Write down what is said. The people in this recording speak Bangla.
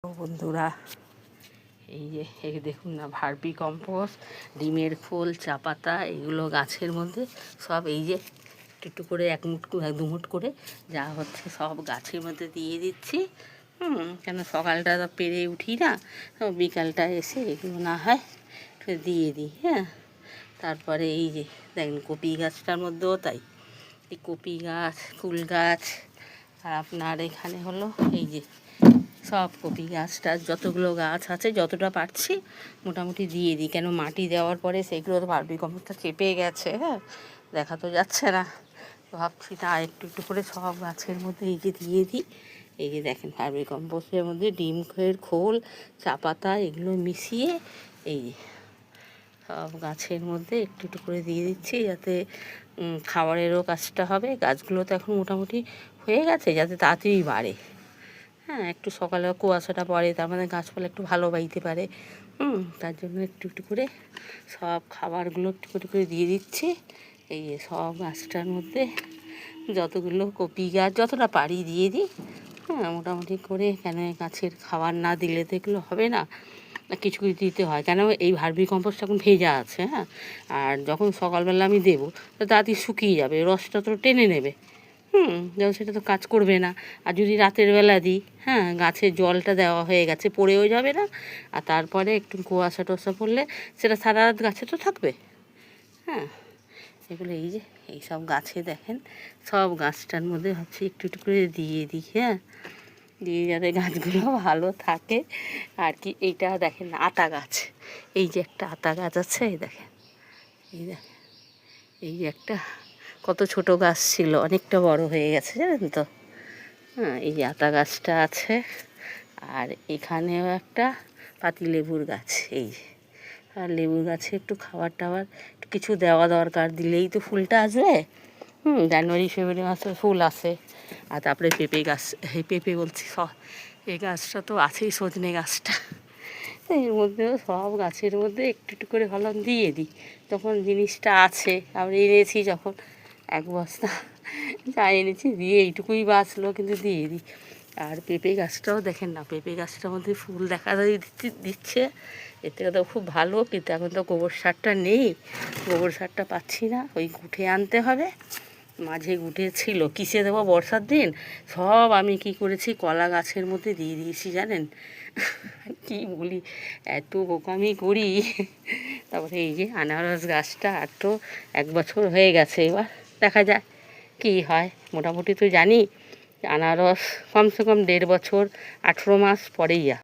বন্ধুরা, এই দেখুন না, ভার্মি কম্পোস্ট, ডিমের খোল, চা পাতা, এগুলো গাছের মধ্যে সব এই যে একটু করে এক মুঠ দু মুঠ করে যা হচ্ছে সব গাছের মধ্যে দিয়ে দিচ্ছি। কেন সকালটা তো পেরে উঠি না, বিকালটা এসে এগুলো না হয় একটু দিয়ে দিই। তারপরে এই যে দেখেন কপি গাছটার মধ্যেও তাই, এই কপি গাছ, ফুল গাছ, আর আপনার এখানে হলো এই যে সব কপি গাছটা, যতগুলো গাছ আছে যতটা পারছি মোটামুটি দিয়ে দিই। কেন মাটি দেওয়ার পরে সেগুলো তো ভার্মি কম্পোস্টটা চেপে গেছে, দেখা তো যাচ্ছে না। ভাবছি না একটু একটু করে সব গাছের মধ্যে এই যে দিয়ে দিই। এই যে দেখেন ভার্মি কম্পোস্টের মধ্যে ডিম খোল, চা পাতা এগুলো মিশিয়ে এই যে সব গাছের মধ্যে একটু একটু করে দিয়ে দিচ্ছি, যাতে খাবারেরও কাজটা হবে। গাছগুলো তো এখন মোটামুটি হয়ে গেছে, যাতে তাড়াতাড়ি বাড়ে। একটু সকালে কুয়াশাটা পড়ে, তার মানে গাছপালা একটু ভালো বাইতে পারে। তার জন্য একটু একটু করে সব খাবারগুলো একটু একটু করে দিয়ে দিচ্ছি। এই যে সব গাছটার মধ্যে যতগুলো কপি গাছ যতটা পারি দিয়ে দিই। মোটামুটি করে, কেন গাছের খাবার না দিলে তো এগুলো হবে না, কিছু কিছু দিতে হয়। কেন এই ভার্মি কম্পোস্ট এখন ভেজা আছে, আর যখন সকালবেলা আমি দেবো তো তাড়াতাড়ি শুকিয়ে যাবে, রসটা তো টেনে নেবে। যেমন সেটা তো কাজ করবে না। আর যদি রাতের বেলা দিই, গাছের জলটা দেওয়া হয়ে গেছে, পড়েও যাবে না। আর তারপরে একটু কুয়াশা টোয়াশা পড়লে সেটা সারা রাত গাছে তো থাকবে। এগুলো এই যে এই সব গাছে দেখেন, সব গাছটার মধ্যে হচ্ছে একটু একটু করে দিয়ে দিই। দিয়ে যাতে গাছগুলো ভালো থাকে আর কি। এইটা দেখেন আতা গাছ, এই যে একটা আতা গাছ আছে, এই দেখেন, এই যে একটা কত ছোট গাছ ছিল, অনেকটা বড় হয়ে গেছে জানেন তো। এই যে আতা গাছটা আছে, আর এখানেও একটা পাতিলেবুর গাছ। এই যে আর লেবুর গাছে একটু খাবার টাবার একটু কিছু দেওয়া দরকার, দিলেই তো ফুলটা আসবে। জানুয়ারি ফেব্রুয়ারি মাসে ফুল আসে। আর তারপরে পেঁপে গাছ, এই পেঁপে বলছি এই গাছটা তো আছেই, সজনে গাছটা। এর মধ্যেও সব গাছের মধ্যে একটু একটু করে ভালো দিয়ে দিই। যখন জিনিসটা আছে, আমরা এনেছি যখন এক বস্তা যা এনেছি দিয়ে এইটুকুই বাঁচলো, কিন্তু দিয়ে দিই। আর পেঁপে গাছটাও দেখেন না, পেঁপে গাছটার মধ্যে ফুল দেখা দিচ্ছে, এতে তো খুব ভালো। কিন্তু এখন তো গোবর সারটা নেই, গোবর সারটা পাচ্ছি না, ওই গুঁঠে আনতে হবে। মাঝে গুঁঠে ছিল, কিসে দেবো, বর্ষার দিন সব আমি কি করেছি কলা গাছের মধ্যে দিয়ে দিয়েছি জানেন। কি বলি, এত বোকামি করি। তারপরে এই যে আনারস গাছটা আর তো 1 বছর হয়ে গেছে, এবার দেখা যায় কি হয়। মোটামুটি তো জানি আনারস কমসে কম 1.5 বছর 18 মাস পরেই